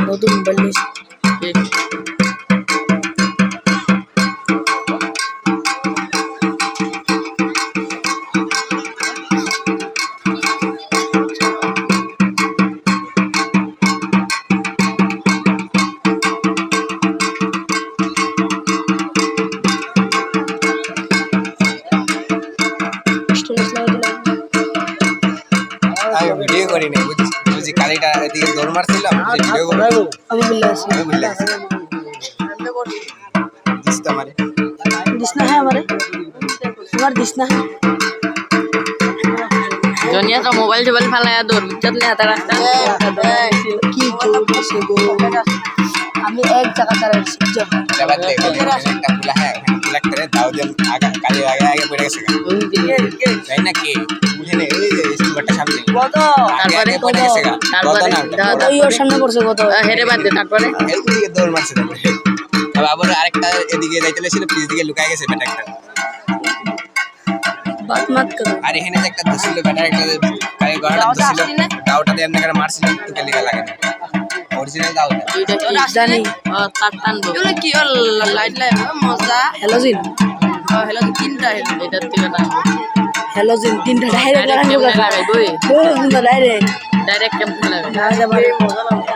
নতুন মোবাইল নিয়েছি। আমি ভিডিও করি নাই বুঝি কালিটা এদিকে দৌড় মারছিলাম ভিডিও করবো আমি বিল্লাস দিস তো আমারে দিস না, হ্যাঁ আমারে তোমার দিস না। জনিয়া তো মোবাইল টোবাইল ফেলায় দৌড় বিচ্ছাত হাতে রাখতা কি করতেছে গো? আমি এক জায়গা দাঁড়াইছি চালাতে একটা ফুলা হ্যাঁ ফুলা করে দাও দেন আগে কালি আগে পড়ে গেছে তাই না কি বুঝেনে ওই যে স্কুলটা সামনে তারপরে পড়ে গেছে তারপরে ওই ওর সামনে পড়ছে কত হেরে বাদ দে তারপরে এদিকে দৌড় মারছে তারপরে আবার আরেকটা এদিকে যাইতে ছিল পিছ দিকে লুকায় গেছে বেটা একটা বাত মাত করো। আর এখানে যে একটা দছিল বেটা একটা কালি গড়াটা দছিল দাওটা দিয়ে এমনি করে মারছিল একটু কালি লাগে না অরিজিনাল দাওটা দুইটা কি জানি তার টানবো এগুলো কি লাইট লাইট মজা হ্যালোজিন হ্যালো তিনটা এটার থেকে না হ্যালোজিন তিনটা ডাইরেক্ট লাগানো লাগাবে বই ডাইরেক্ট ডাইরেক্ট কেমন লাগবে না যাবে মজা লাগবে।